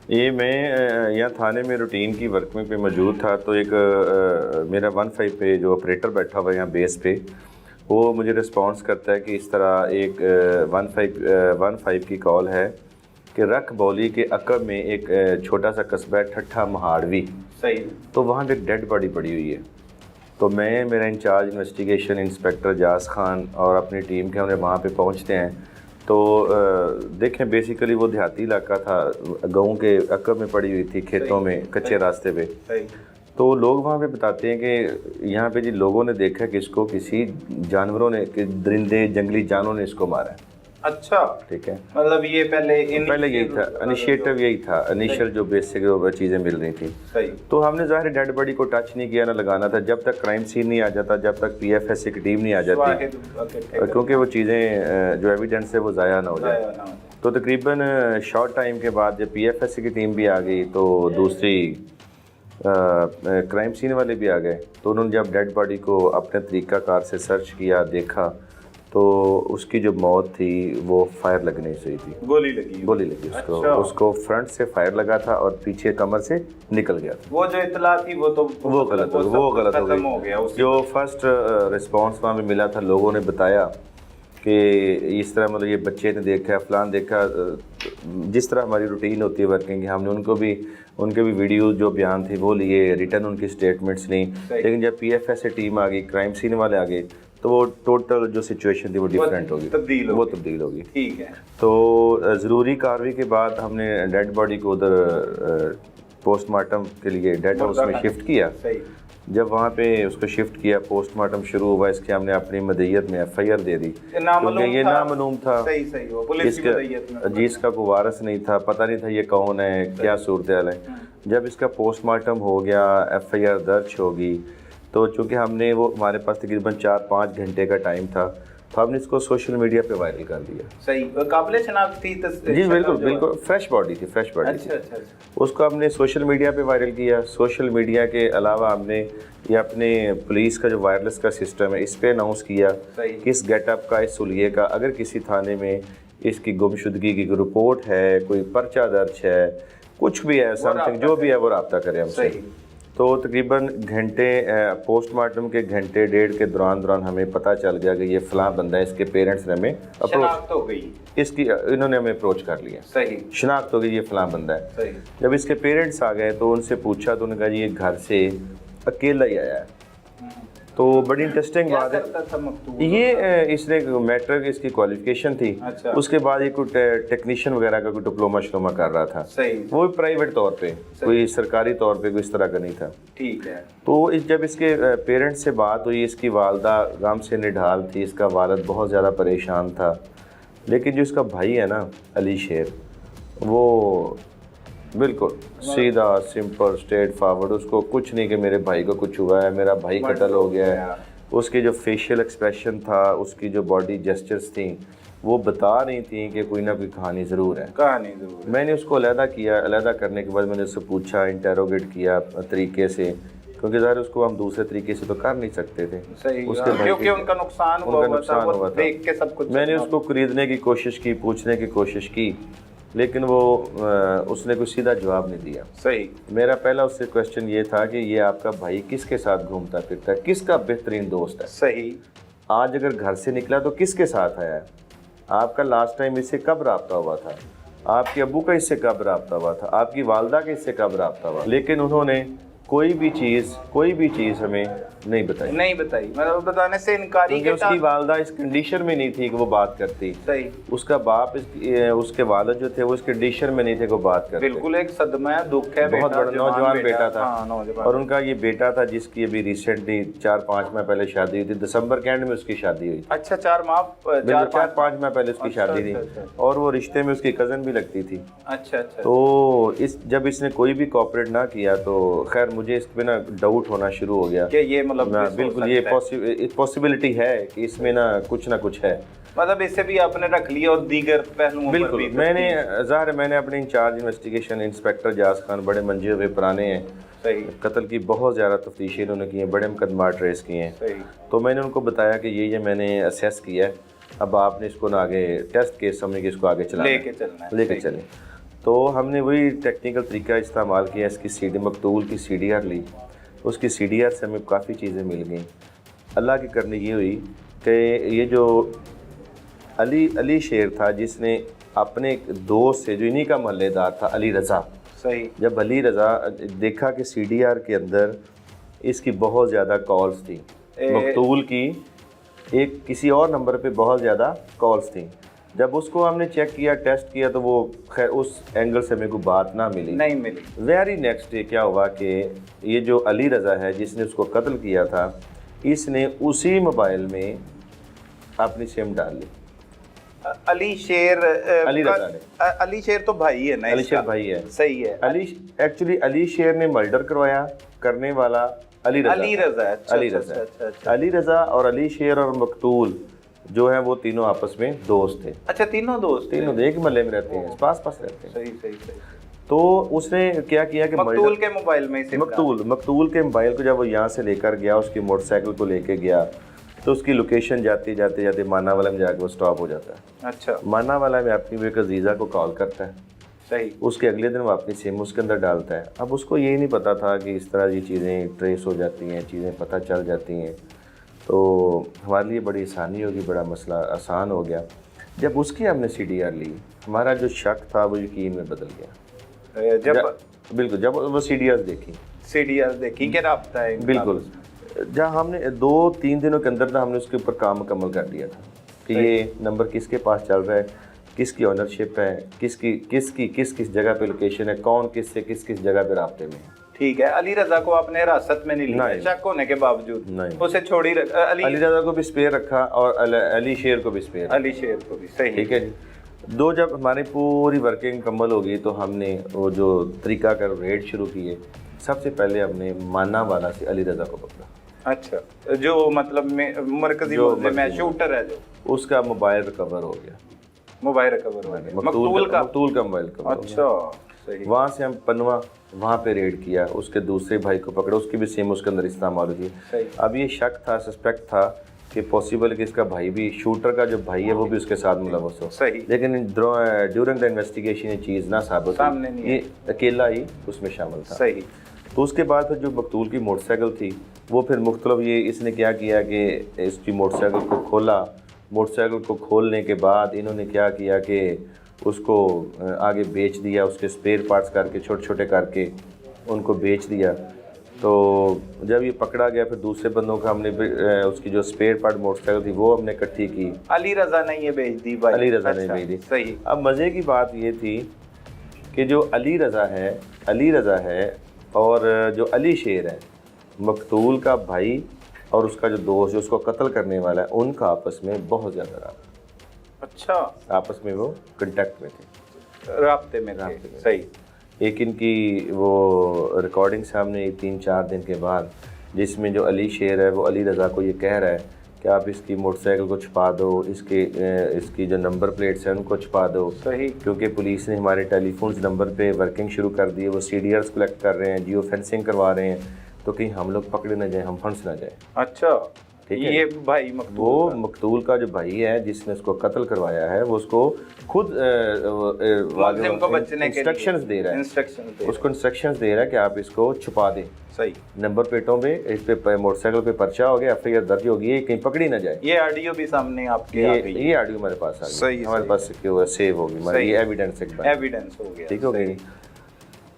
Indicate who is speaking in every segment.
Speaker 1: یہ میں یہاں تھانے میں روٹین کی ورکنگ پہ موجود تھا، تو ایک میرا 15 پہ جو آپریٹر بیٹھا ہوا ہے یہاں بیس پہ، وہ مجھے رسپانس کرتا ہے کہ اس طرح ایک 15 کی کال ہے کہ رکھ بولی کے عقب میں ایک چھوٹا سا قصبہ ہے ٹھٹھا مہاڑوی،
Speaker 2: صحیح،
Speaker 1: تو وہاں پہ ایک ڈیڈ باڈی پڑی ہوئی ہے۔ تو میں، میرا incharge investigation inspector Jaz Khan اور اپنی ٹیم کے ہم وہاں پہ پہنچتے ہیں، تو دیکھیں بیسیکلی وہ دیہاتی علاقہ تھا، گاؤں کے عقب میں پڑی ہوئی تھی، کھیتوں میں، کچے راستے پہ۔ تو لوگ وہاں پہ بتاتے ہیں کہ یہاں پہ جی لوگوں نے دیکھا کہ اس کو کسی جانوروں نے، کہ درندے جنگلی جانوروں نے اس کو مارا ہے۔
Speaker 2: اچھا،
Speaker 1: ٹھیک ہے،
Speaker 2: مطلب یہ پہلے
Speaker 1: یہی تھا انیشیٹو، یہی تھا انیشل جو بیسک چیزیں مل رہی تھیں۔
Speaker 2: صحیح،
Speaker 1: تو ہم نے ظاہر ڈیڈ باڈی کو ٹچ نہیں کیا، نہ لگانا تھا جب تک کرائم سین نہیں آ جاتا، جب تک پی ایف ایس کی ٹیم نہیں آ جاتی، کیونکہ وہ چیزیں جو ایویڈنس ہے وہ ضائع نہ ہو جائے۔ تو تقریباً شارٹ ٹائم کے بعد جب پی ایف ایس کی ٹیم بھی آ گئی تو دوسری کرائم سین والے بھی آ گئے، تو انہوں نے جب ڈیڈ باڈی کو اپنے طریقہ کار سے سرچ کیا، دیکھا، تو اس کی جو موت تھی وہ فائر لگنے سے تھی، گولی لگی اس کو۔ اس کو فرنٹ سے فائر لگا تھا اور پیچھے کمر سے نکل گیا تھا۔
Speaker 2: وہ جو اطلاع تھی وہ تو
Speaker 1: وہ غلط ہو گئی۔ جو فرسٹ رسپانس وہاں پہ ملا تھا، لوگوں نے بتایا کہ اس طرح مطلب یہ بچے نے دیکھا، فلان دیکھا، جس طرح ہماری روٹین ہوتی ہے ورکنگ، ہم نے ان کے بھی ویڈیو جو بیان تھی وہ لیے، ریٹن ان کی سٹیٹمنٹس لیں، لیکن جب پی ایف ایس سے ٹیم آ گئی، کرائم سین والے آ گئے، تو وہ ٹوٹل جو سچویشن تھی وہ ڈیفرنٹ ہوگی، وہ تبدیل ہوگی۔
Speaker 2: ٹھیک ہے،
Speaker 1: تو ضروری کارروائی کے بعد ہم نے ڈیڈ باڈی کو ادھر پوسٹ مارٹم کے لیے ڈیڈ ہاؤس میں شفٹ کیا۔ جب وہاں پہ اس کو شفٹ کیا، پوسٹ مارٹم شروع ہوا، اس کے ہم نے اپنی مدعیت میں ایف آئی آر دے دی، کیونکہ یہ نامعلوم تھا، اس کا کوئی وارث نہیں تھا، پتہ نہیں تھا یہ کون ہے، کیا صورتحال ہے۔ جب اس کا پوسٹ مارٹم ہو گیا، ایف آئی آر درج ہوگی، تو چونکہ ہم نے وہ ہمارے پاس تقریباً 4-5 گھنٹے کا ٹائم تھا، تو ہم نے اس کو سوشل میڈیا پہ وائرل کر دیا۔
Speaker 2: صحیح، قابل شناخت تھی؟
Speaker 1: جی بالکل فریش باڈی تھی، فریش باڈی تھی۔ اس کو ہم نے سوشل میڈیا پہ وائرل کیا۔ سوشل میڈیا کے علاوہ ہم نے یہ اپنے پولیس کا جو وائرلیس کا سسٹم ہے اس پہ اناؤنس کیا، کس گیٹ اپ کا، اس سلیے کا، اگر کسی تھانے میں اس کی گمشدگی کی کوئی رپورٹ ہے، کوئی پرچہ درج ہے، کچھ بھی ہے، سم تھنگ جو بھی ہے، وہ رابطہ کرے ہم سے۔ تو تقریباً گھنٹے، پوسٹ مارٹم کے گھنٹے ڈیڑھ کے دوران ہمیں پتہ چل گیا کہ یہ فلاں بندہ ہے، اس کے پیرنٹس نے ہمیں اپروچ ہو گئی، انہوں نے ہمیں اپروچ کر لیا، صحیح شناخت ہو گئی، یہ فلاں بندہ ہے۔ جب اس کے پیرنٹس آ گئے تو ان سے پوچھا تو انہوں نے کہا جی یہ گھر سے اکیلا ہی آیا ہے۔ تو بڑی انٹرسٹنگ بات ہے یہ، اس نے میٹرک اس کی کوالیفیکیشن تھی، اس کے بعد یہ کوئی ٹیکنیشین وغیرہ کا کوئی ڈپلوما شلوما کر رہا تھا، وہ بھی پرائیویٹ طور پہ، کوئی سرکاری طور پہ کوئی اس طرح کا نہیں تھا۔ ٹھیک ہے، تو جب اس کے پیرنٹس سے بات ہوئی، اس کی والدہ غم سے نڈھال تھی، اس کا والد بہت زیادہ پریشان تھا، لیکن جو اس کا بھائی ہے نا علی شیر، وہ بالکل سیدھا سمپل اسٹریٹ فارورڈ، اس کو کچھ نہیں کہ میرے بھائی کو کچھ ہوا ہے، میرا بھائی قتل ہو گیا ہے۔ اس کے جو فیشیل ایکسپریشن تھا، اس کی جو باڈی جسچرز تھیں، وہ بتا رہی تھیں کہ کوئی نہ کوئی کہانی ضرور ہے۔ میں نے اس کو علیحدہ کیا، علیحدہ کرنے کے بعد میں نے اس سے پوچھا، انٹیروگیٹ کیا طریقے سے، کیونکہ ظاہر اس کو ہم دوسرے طریقے سے تو کر نہیں سکتے تھے، اس کے بھائی کیونکہ ان کا نقصان ہوا تھا۔ میں نے اس کو خریدنے کی کوشش کی، پوچھنے کی کوشش کی، لیکن وہ اس نے کوئی سیدھا جواب نہیں دیا۔ صحیح، میرا پہلا اس سے کویسچن یہ تھا کہ یہ آپ کا بھائی کس کے ساتھ گھومتا پھرتا ہے، کس کا بہترین دوست ہے؟ صحیح، آج اگر گھر سے نکلا تو کس کے ساتھ آیا ہے؟ آپ کا لاسٹ ٹائم اس سے کب رابطہ ہوا تھا؟ آپ کے ابو کا اس سے کب رابطہ ہوا تھا؟ آپ کی والدہ کا اس سے کب رابطہ ہوا؟ لیکن انہوں نے کوئی بھی چیز ہمیں نہیں بتائی، مطلب بتانے سے انکاری، کیونکہ اس کی والدہ اس کنڈیشن میں نہیں تھی کہ وہ بات کرتی، اس کا باپ، اس کے والد جو تھے وہ اس کنڈیشن میں نہیں تھے کہ وہ بات کرتے۔ بالکل ایک صدمہ ہے، دکھ ہے، بہت بڑا نوجوان بیٹا تھا، اور ان کا یہ بیٹا تھا جس کی ابھی ریسنٹلی 4-5 ماہ پہلے شادی ہوئی تھی، دسمبر کے اینڈ میں اس کی شادی ہوئی تھی۔ اچھا، 4-5 ماہ پہلے اس کی شادی تھی، اور وہ رشتے میں اس کی کزن بھی لگتی تھی۔ اچھا، تو جب اس نے کوئی بھی کوآپریٹ نہ کیا تو خیر مجھے اس پہ نا ڈاؤٹ ہونا شروع ہو گیا کہ یہ مطلب بالکل یہ پاسبلٹی ہے کہ اس میں نا کچھ ہے، مطلب اسے بھی آپ نے رکھ لیا اور دیگر پہلوؤں پر بھی۔ میں نے اپنے incharge investigation inspector Jaz Khan, بڑے منجے ہوئے پرانے ہیں، قتل کی بہت زیادہ تفتیشیں انہوں نے کی ہیں، بڑے مقدمات ٹریس کیے ہیں، تو میں نے ان کو بتایا کہ یہ میں نے اسیس کیا ہے، اب آپ نے اس کو نا آگے ٹیسٹ کیس سمجھ کے اس کو آگے لے کے چلیں۔ تو ہم نے وہی ٹیکنیکل طریقہ استعمال کیا، اس کی مقتول کی CDR لی، اس کی CDR سے ہمیں کافی چیزیں مل گئیں۔ اللہ کی کرنی یہ ہوئی کہ یہ جو علی شیر تھا، جس نے اپنے دوست سے، جو انہی کا محلے دار تھا، علی رضا،
Speaker 2: صحیح،
Speaker 1: جب علی رضا دیکھا کہ CDR کے اندر اس کی بہت زیادہ کالز تھیں، مقتول کی ایک کسی اور نمبر پہ بہت زیادہ کالز تھیں، جب اس کو ہم نے چیک کیا، ٹیسٹ کیا، تو وہ خیر اس اینگل سے ہمیں کوئی بات نہیں ملی۔ ویری نیکسٹ ڈے کیا ہوا کہ یہ جو علی رضا ہے جس نے اس کو قتل کیا تھا، اس نے اسی موبائل میں اپنی سم ڈال لی۔
Speaker 2: علی شیر
Speaker 1: علی رضا نے،
Speaker 2: علی شیر تو بھائی ہے نا،
Speaker 1: علی شیر بھائی ہے،
Speaker 2: صحیح ہے۔
Speaker 1: ایکچولی علی شیر نے مرڈر کروایا، کرنے والا علی رضا اور علی شیر اور مقتول جو ہیں وہ تینوں آپس میں دوست تھے۔
Speaker 2: اچھا، تینوں دوست
Speaker 1: ایک محلے میں رہتے ہیں، پاس رہتے ہیں۔
Speaker 2: صحیح۔
Speaker 1: تو اس نے کیا کیا کہ
Speaker 2: مقتول کے موبائل میں
Speaker 1: مقتول کے موبائل کو جب وہ یہاں سے لے کر گیا، اس کی موٹر سائیکل کو لے کے گیا، تو اس کی لوکیشن جاتے جاتے مانا والا میں جا کے وہ سٹاپ ہو جاتا ہے۔
Speaker 2: اچھا،
Speaker 1: مانا والا میں اپنی وہ ایک عزیزہ کو کال کرتا ہے،
Speaker 2: صحیح،
Speaker 1: اس کے اگلے دن وہ اپنی سم اس کے اندر ڈالتا ہے۔ اب اس کو یہ نہیں پتا تھا کہ اس طرح یہ چیزیں ٹریس ہو جاتی ہیں، چیزیں پتہ چل جاتی ہیں، تو ہمارے لیے بڑی آسانی ہوگی، بڑا مسئلہ آسان ہو گیا۔ جب اس کی ہم نے CDR لی، ہمارا جو شک تھا وہ یقین میں بدل گیا۔ بالکل، جب وہ CDR دیکھی
Speaker 2: کہ رابطہ ہے،
Speaker 1: بالکل، جہاں ہم نے 2-3 دنوں کے اندر ہم نے اس کے اوپر کام مکمل کر دیا تھا کہ یہ نمبر کس کے پاس چل رہا ہے، کس کی آنرشپ ہے، کس جگہ پہ لوکیشن ہے، کون کس سے کس جگہ پہ رابطے میں ہے۔
Speaker 2: ٹھیک ہے، علی رضا کو آپ نے حراست میں نہیں لیا، شک ہونے کے باوجود اسے چھوڑی،
Speaker 1: علی رضا کو بھی سپیئر رکھا اور علی شیر کو بھی سپیئر،
Speaker 2: صحیح،
Speaker 1: ٹھیک ہے جی۔ جب ہماری پوری ورکنگ مکمل ہوگی تو ہم نے وہ جو طریقہ کار ریڈ شروع کیے۔ سب سے پہلے ہم نے مانا والا سے علی رضا کو پکڑا۔
Speaker 2: اچھا، جو مطلب مرکزی میں شوٹر ہے، جو اس
Speaker 1: کا موبائل ریکور ہو گیا،
Speaker 2: مقتول کا
Speaker 1: موبائل ریکور۔
Speaker 2: اچھا،
Speaker 1: وہاں سے ہم پنوا وہاں پہ ریڈ کیا، اس کے دوسرے بھائی کو پکڑا، اس کی بھی سم اس کے اندر استعمال ہوئی تھی۔ اب یہ شک تھا، سسپیکٹ تھا کہ پاسبل کہ اس کا بھائی بھی، شوٹر کا جو بھائی ہے وہ بھی اس کے ساتھ ملوث ہو، لیکن ڈیورنگ دا انویسٹیگیشن یہ چیز نہ ثابت ہوئی، یہ اکیلا ہی اس میں شامل تھا۔ تو اس کے بعد پھر جو مقتول کی موٹر سائیکل تھی وہ پھر مختلف، یہ اس نے کیا کیا کہ اس کی موٹر سائیکل کو کھولا، موٹر سائیکل کو کھولنے کے بعد انہوں نے کیا کیا کہ اس کو آگے بیچ دیا، اس کے سپیئر پارٹس کر کے چھوٹے چھوٹے کر کے ان کو بیچ دیا۔ تو جب یہ پکڑا گیا پھر دوسرے بندوں کا ہم نے اس کی جو سپیئر پارٹ موٹر سائیکل تھی وہ ہم نے اکٹھی کی،
Speaker 2: علی رضا نے یہ بیچ دی،
Speaker 1: علی رضا نے بیچ دی۔
Speaker 2: صحیح۔
Speaker 1: اب مزے کی بات یہ تھی کہ جو علی رضا ہے اور جو علی شیر ہے، مقتول کا بھائی اور اس کا جو دوست جو اس کو قتل کرنے والا ہے، ان کا آپس میں بہت زیادہ رابطہ۔
Speaker 2: اچھا،
Speaker 1: آپس میں وہ کنٹیکٹ میں تھے،
Speaker 2: رابطے میں۔ صحیح۔
Speaker 1: ایک ان کی وہ ریکارڈنگ سامنے 3-4 دن کے بعد، جس میں جو علی شیر ہے وہ علی رضا کو یہ کہہ رہا ہے کہ آپ اس کی موٹر سائیکل کو چھپا دو، اس کی جو نمبر پلیٹس ہیں ان کو چھپا دو،
Speaker 2: صحیح،
Speaker 1: کیونکہ پولیس نے ہمارے ٹیلی فونز نمبر پہ ورکنگ شروع کر دی ہے، وہ CDRs کلیکٹ کر رہے ہیں، جیو فینسنگ کروا رہے ہیں، تو کہیں ہم لوگ پکڑے نہ جائیں، ہم پھنس نہ جائیں۔
Speaker 2: اچھا،
Speaker 1: ٹھیک ہے،
Speaker 2: یہ بھائی
Speaker 1: وہ مقتول کا جو بھائی ہے جس نے اس کو قتل کروایا ہے، وہ اس کو خود انسٹرکشنز دے رہا ہے، اس کو انسٹرکشنز دے رہا ہے کہ آپ اس کو چھپا دیں۔
Speaker 2: صحیح۔
Speaker 1: نمبر پلیٹوں پہ اس پہ موٹر سائیکل پہ پرچہ ہو گیا، FIR درج ہوگی، یہ کہیں پکڑی نہ جائے۔
Speaker 2: یہ آڈیو بھی سامنے آپ کے
Speaker 1: یہ آڈیو ہمارے پاس آ گئی، ہمارے پاس سیو ہوگی، ہماری یہ ایویڈنس
Speaker 2: ہو گیا،
Speaker 1: ٹھیک ہو گئی۔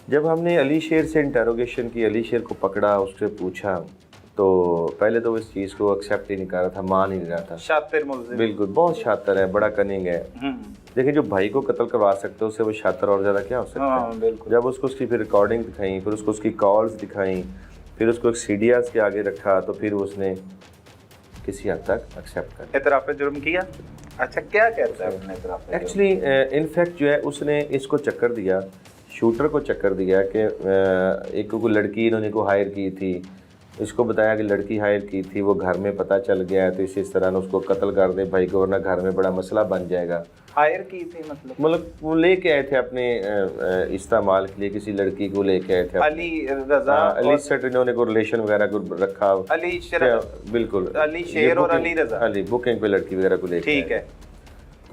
Speaker 1: جب ہم نے علی شیر سے انٹروگیشن کی، علی شیر کو پکڑا، اس سے پوچھا، تو پہلے تو اس چیز کو ایکسیپٹ ہی نہیں کر رہا تھا، مان ہی نہیں رہا تھا۔
Speaker 2: شاطر ملزم،
Speaker 1: بالکل، بہت شاطر ہے، بڑا کننگ ہے۔ دیکھیں، جو بھائی کو قتل کروا سکتے اس سے وہ شاطر اور زیادہ کیا ہو سکتا ہے۔ جب اس کو اس کی پھر ریکارڈنگ دکھائیں، پھر اس کو اس کی کالز دکھائیں، پھر اس کو ایک CDRs کے آگے رکھا، تو پھر اس نے کسی حد تک ایکسیپٹ کر
Speaker 2: اعتراف جرم کیا۔ اچھا، کیا کہتا ہے اپنے اعتراف؟
Speaker 1: ایکچولی انفیکٹ جو ہے اس نے اس کو چکر دیا، شوٹر کو چکر دیا کہ ایک کوئی لڑکی انہوں نے کو ہائر کی تھی، اس کو بتایا کہ لڑکی ہائر کی تھی، وہ گھر میں پتہ چل گیا ہے، تو اس طرح نے اس کو قتل کر دے بھائی کو، ورنہ گھر میں بڑا مسئلہ بن جائے گا۔
Speaker 2: ہائر کی تھی مطلب
Speaker 1: وہ لے کے آئے تھے اپنے استعمال کے لیے، کسی لڑکی کو لے کے آئے تھے،
Speaker 2: علی رضا،
Speaker 1: علی سے انہوں نے کوئی ریلیشن وغیرہ کو رکھا،
Speaker 2: علی شیر،
Speaker 1: بالکل،
Speaker 2: علی شیر اور علی رضا،
Speaker 1: علی بکنگ پہ لڑکی وغیرہ کو لے کے،
Speaker 2: ٹھیک ہے۔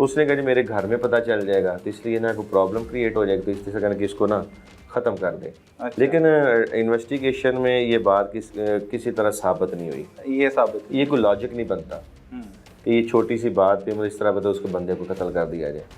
Speaker 1: تو اس نے کہا جی میرے گھر میں پتہ چل جائے گا تو اس لیے نا کوئی پرابلم کریٹ ہو جائے گی، تو اس طرح کہ اس کو نا ختم کر دیں. لیکن انویسٹیگیشن میں یہ بات کسی طرح ثابت نہیں ہوئی. یہ کوئی لاجک نہیں بنتا کہ یہ چھوٹی سی بات پہ اس طرح بتا اس کو بندے کو قتل کر دیا جائے.